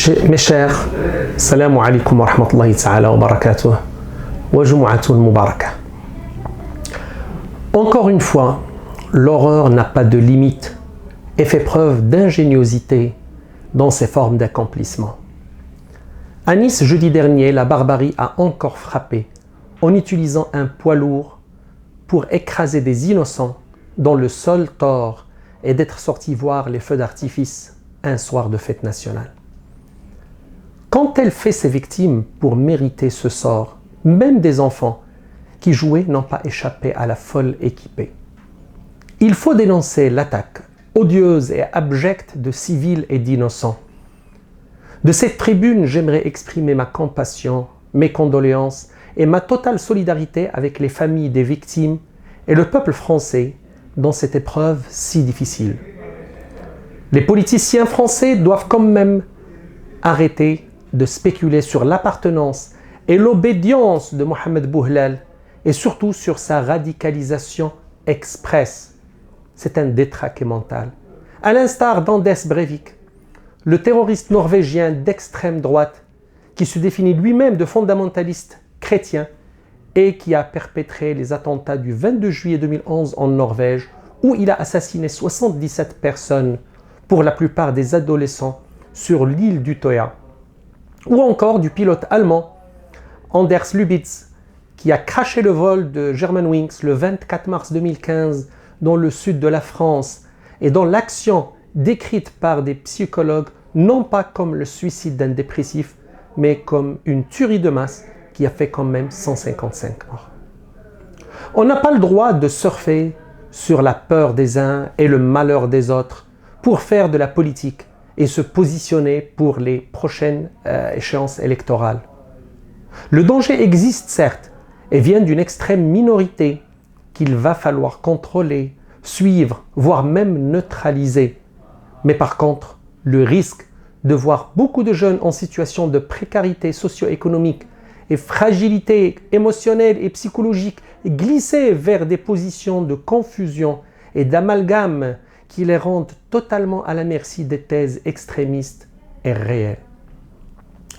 Mes chers, salam alaikum wa rahmatullahi ta'ala wa barakatuh wa jumu'atul mubarakah. Encore une fois, l'horreur n'a pas de limite et fait preuve d'ingéniosité dans ses formes d'accomplissement. À Nice, jeudi dernier, la barbarie a encore frappé en utilisant un poids lourd pour écraser des innocents dont le seul tort est d'être sortis voir les feux d'artifice un soir de fête nationale. Quand elle fait ses victimes pour mériter ce sort, même des enfants qui jouaient n'ont pas échappé à la folle équipée. Il faut dénoncer l'attaque odieuse et abjecte de civils et d'innocents. De cette tribune, j'aimerais exprimer ma compassion, mes condoléances et ma totale solidarité avec les familles des victimes et le peuple français dans cette épreuve si difficile. Les politiciens français doivent quand même arrêter de spéculer sur l'appartenance et l'obédience de Mohamed Bouhlal et surtout sur sa radicalisation express. C'est un détraqué mental. À l'instar d'Andres Breivik, le terroriste norvégien d'extrême droite qui se définit lui-même de fondamentaliste chrétien et qui a perpétré les attentats du 22 juillet 2011 en Norvège où il a assassiné 77 personnes, pour la plupart des adolescents, sur l'île d'Utøya. Ou encore du pilote allemand Anders Lubitz qui a crashé le vol de Germanwings le 24 mars 2015 dans le sud de la France et dont l'action décrite par des psychologues non pas comme le suicide d'un dépressif mais comme une tuerie de masse qui a fait quand même 155 morts. On n'a pas le droit de surfer sur la peur des uns et le malheur des autres pour faire de la politique et se positionner pour les prochaines échéances électorales. Le danger existe certes et vient d'une extrême minorité qu'il va falloir contrôler, suivre, voire même neutraliser. Mais par contre, le risque de voir beaucoup de jeunes en situation de précarité socio-économique et fragilité émotionnelle et psychologique glisser vers des positions de confusion et d'amalgame qui les rendent totalement à la merci des thèses extrémistes est réel.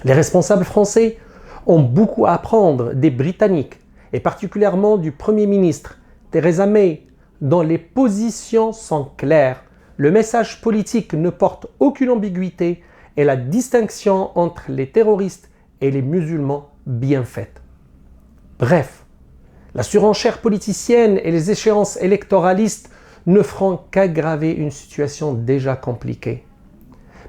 Les responsables français ont beaucoup à apprendre des Britanniques et particulièrement du Premier ministre Theresa May, dont les positions sont claires. Le message politique ne porte aucune ambiguïté et la distinction entre les terroristes et les musulmans bien faite. Bref, la surenchère politicienne et les échéances électoralistes ne feront qu'aggraver une situation déjà compliquée.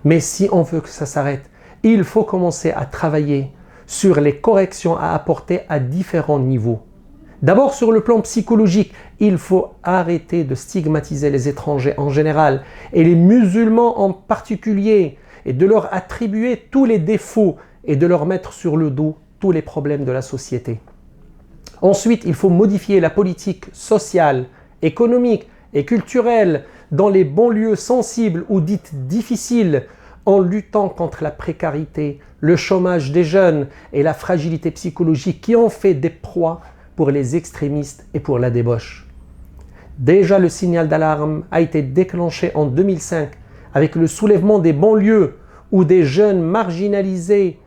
Mais si on veut que ça s'arrête, il faut commencer à travailler sur les corrections à apporter à différents niveaux. D'abord sur le plan psychologique, il faut arrêter de stigmatiser les étrangers en général et les musulmans en particulier et de leur attribuer tous les défauts et de leur mettre sur le dos tous les problèmes de la société. Ensuite, il faut modifier la politique sociale, économique et culturelle dans les banlieues sensibles ou dites difficiles en luttant contre la précarité, le chômage des jeunes et la fragilité psychologique qui ont fait des proies pour les extrémistes et pour la débauche. Déjà, le signal d'alarme a été déclenché en 2005 avec le soulèvement des banlieues où des jeunes marginalisés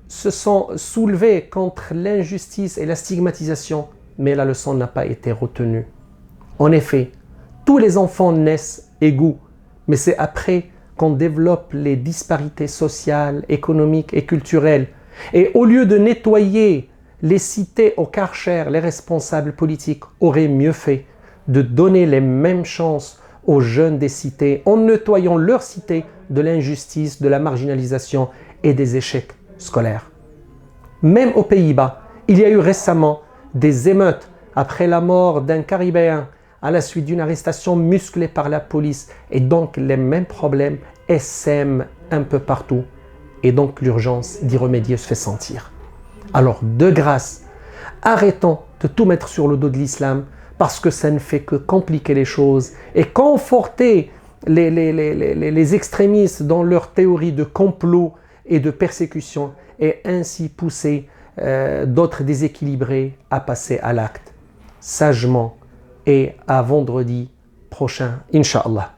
se sont soulevés contre l'injustice et la stigmatisation, mais la leçon n'a pas été retenue. En effet, tous les enfants naissent égaux, mais c'est après qu'on développe les disparités sociales, économiques et culturelles. Et au lieu de nettoyer les cités au Karcher, les responsables politiques auraient mieux fait de donner les mêmes chances aux jeunes des cités en nettoyant leurs cités de l'injustice, de la marginalisation et des échecs scolaires. Même aux Pays-Bas, il y a eu récemment des émeutes après la mort d'un Caribéen à la suite d'une arrestation musclée par la police. Et donc les mêmes problèmes essaiment un peu partout. Et donc l'urgence d'y remédier se fait sentir. Alors de grâce, arrêtons de tout mettre sur le dos de l'islam parce que ça ne fait que compliquer les choses et conforter les extrémistes dans leur théorie de complot et de persécution et ainsi pousser d'autres déséquilibrés à passer à l'acte sagement. Et à vendredi prochain, Inch'Allah.